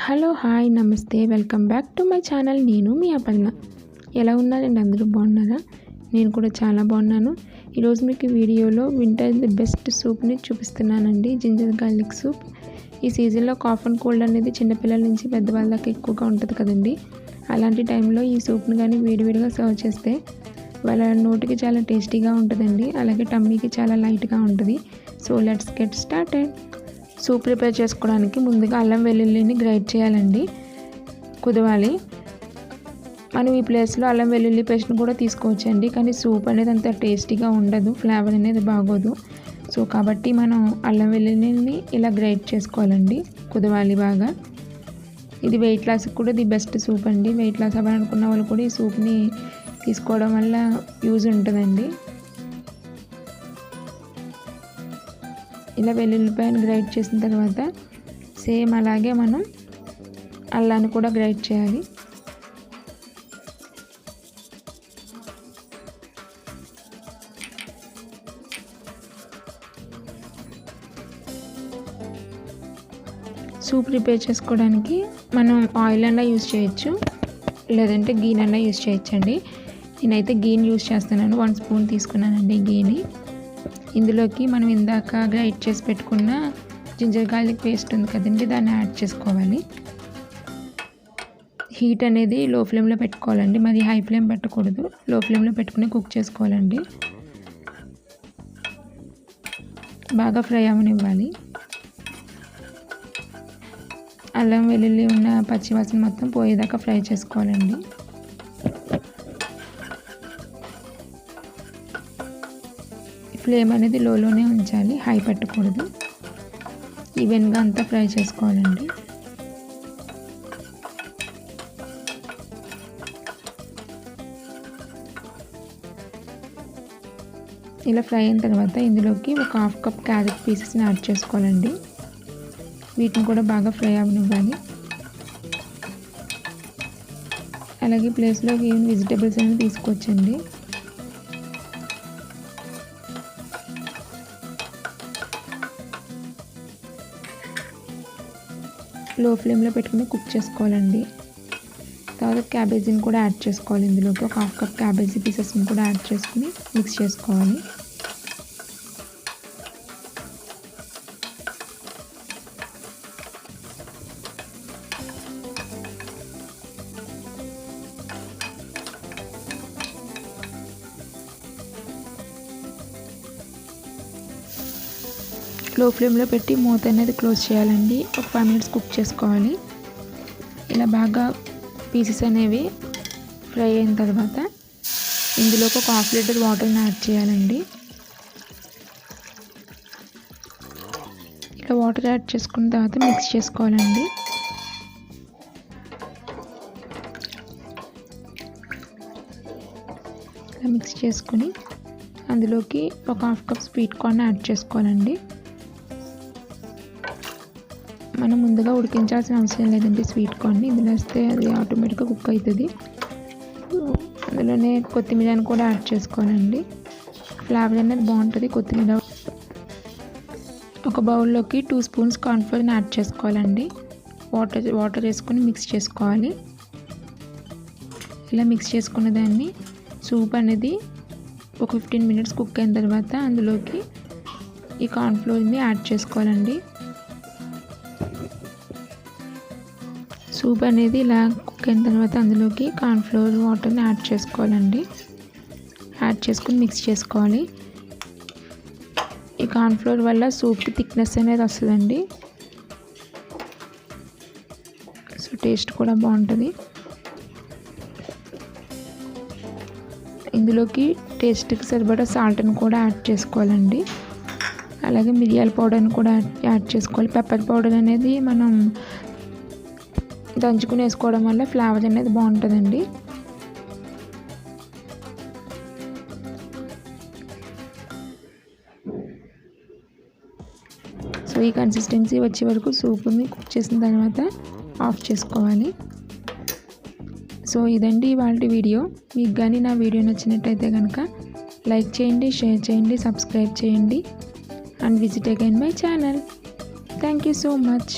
Hello hi నమస్తే welcome back to my channel. నేను మీ అపర్ణ. ఎలా ఉన్నారండి? అందరూ బాగున్నారా? నేను కూడా చాలా బాగున్నాను. ఈరోజు మీకు వీడియోలో వింటర్ ది బెస్ట్ సూప్ని చూపిస్తున్నానండి, జింజర్ గార్లిక్ సూప్. ఈ సీజన్లో కాఫ్ అండ్ కోల్డ్ అనేది చిన్నపిల్లల నుంచి పెద్దవాళ్ళ దాకా ఎక్కువగా ఉంటుంది కదండి. అలాంటి టైంలో ఈ సూప్ని కానీ వేడివేడిగా సర్వ్ చేస్తే వాళ్ళ నోటికి చాలా టేస్టీగా ఉంటుందండి, అలాగే టమ్మీకి చాలా లైట్గా ఉంటుంది. So let's get started. Soup prepare చేసుకోవడానికి ముందుగా అల్లం వెల్లుల్లిని గ్రైండ్ చేయాలండి, కుదవాలి. మనం ఈ ప్లేస్లో అల్లం వెల్లుల్లి పేస్ట్ని కూడా తీసుకోవచ్చండి, కానీ సూప్ అనేది అంత టేస్టీగా ఉండదు, ఫ్లేవర్ అనేది బాగోదు. సో కాబట్టి మనం అల్లం వెల్లుల్లిని ఇలా గ్రైండ్ చేసుకోవాలండి, కుదవాలి బాగా. ఇది వెయిట్ లాస్కి కూడా ది బెస్ట్ సూప్ అండి. వెయిట్ లాస్ అవ్వాలనుకున్న వాళ్ళు కూడా ఈ సూప్ని తీసుకోవడం వల్ల యూజ్ ఉంటుందండి. ఇలా వెల్లుల్లిపాయను గ్రైండ్ చేసిన తర్వాత సేమ్ అలాగే మనం అల్లాన్ని కూడా గ్రైండ్ చేయాలి. సూప్ ప్రిపేర్ చేసుకోవడానికి మనం ఆయిల్ అన్నా యూజ్ చేయొచ్చు, లేదంటే గీ అన్నా యూజ్ చేయొచ్చండి. నేనైతే గీని యూజ్ చేస్తున్నాను. 1 స్పూన్ తీసుకున్నానండి గీని. ఇందులోకి మనం ఇందాక గ్రైండ్ చేసి పెట్టుకున్న జింజర్ గార్లిక్ పేస్ట్ ఉంది కదండి, దాన్ని యాడ్ చేసుకోవాలి. హీట్ అనేది లో ఫ్లేమ్లో పెట్టుకోవాలండి, మరి హై ఫ్లేమ్ పెట్టకూడదు. లో ఫ్లేమ్లో పెట్టుకుని కుక్ చేసుకోవాలండి. బాగా ఫ్రై అవ్వనివ్వాలి. అల్లం వెల్లుల్లి ఉన్న పచ్చివాసన మొత్తం పోయేదాకా ఫ్రై చేసుకోవాలండి. ఫ్లేమ్ అనేది లోనే ఉంచాలి, హై పెట్టకూడదు. ఈవెన్గా అంతా ఫ్రై చేసుకోవాలండి. ఇలా ఫ్రై అయిన తర్వాత ఇందులోకి ఒక 1/2 కప్ క్యారెట్ పీసెస్ని యాడ్ చేసుకోవాలండి. వీటిని కూడా బాగా ఫ్రై అవ్వనివ్వాలి. అలాగే ప్లేస్లోకి ఏం వెజిటేబుల్స్ అనేది తీసుకోవచ్చండి. లో ఫ్లేమ్లో పెట్టుకుని కుక్ చేసుకోవాలండి. తర్వాత క్యాబేజీని కూడా యాడ్ చేసుకోవాలి. ఇందులోకి ఒక 1/2 కప్ క్యాబేజీ పీసెస్ని కూడా యాడ్ చేసుకుని మిక్స్ చేసుకోవాలి. లో ఫ్లేమ్లో పెట్టి మూత అనేది క్లోజ్ చేయాలండి. ఒక 5 మినిట్స్ కుక్ చేసుకోవాలి. ఇలా బాగా పీసెస్ అనేవి ఫ్రై అయిన తర్వాత ఇందులోకి ఒక 1/2 లీటర్ వాటర్ని యాడ్ చేయాలండి. ఇలా వాటర్ యాడ్ చేసుకున్న తర్వాత మిక్స్ చేసుకోవాలండి. ఇలా మిక్స్ చేసుకుని అందులోకి ఒక 1/2 కప్ స్వీట్ కార్న్ యాడ్ చేసుకోవాలండి. మనం ముందుగా ఉడికించాల్సిన అవసరం లేదండి స్వీట్ కార్న్ని. ఇందులో వేస్తే అది ఆటోమేటిక్గా కుక్ అవుతుంది. అందులోనే కొత్తిమీరని కూడా యాడ్ చేసుకోవాలండి, ఫ్లేవర్ అనేది బాగుంటుంది కొత్తిమీర. ఒక బౌల్లోకి 2 స్పూన్స్ కార్న్ఫ్లోర్ని యాడ్ చేసుకోవాలండి. వాటర్ వేసుకొని మిక్స్ చేసుకోవాలి. ఇలా మిక్స్ చేసుకున్న దాన్ని సూప్ అనేది ఒక 15 మినిట్స్ కుక్ అయిన తర్వాత అందులోకి ఈ కార్న్ఫ్లోర్ని యాడ్ చేసుకోవాలండి. సూప్ అనేది ఇలా కుక్ అయిన తర్వాత అందులోకి కార్న్ఫ్లోర్ వాటర్ని యాడ్ చేసుకోవాలండి. యాడ్ చేసుకుని మిక్స్ చేసుకోవాలి. ఈ కార్న్ఫ్లోర్ వల్ల సూప్కి థిక్నెస్ అనేది వస్తుందండి. సో టేస్ట్ కూడా బాగుంటుంది. ఇందులోకి టేస్ట్కి సరిపడా సాల్ట్ని కూడా యాడ్ చేసుకోవాలండి. అలాగే మిరియాల పౌడర్ని కూడా యాడ్ చేసుకోవాలి. పెప్పర్ పౌడర్ అనేది మనం దంచుకుని వేసుకోవడం వల్ల ఫ్లేవర్ అనేది బాగుంటుందండి. సో ఈ కన్సిస్టెన్సీ వచ్చే వరకు సూప్ని కుక్ చేసిన తర్వాత ఆఫ్ చేసుకోవాలి. సో ఇదండి ఇవాళ వీడియో. మీకు కానీ నా వీడియో నచ్చినట్టయితే కనుక లైక్ చేయండి, షేర్ చేయండి, సబ్స్క్రైబ్ చేయండి and visit again my channel. Thank you so much.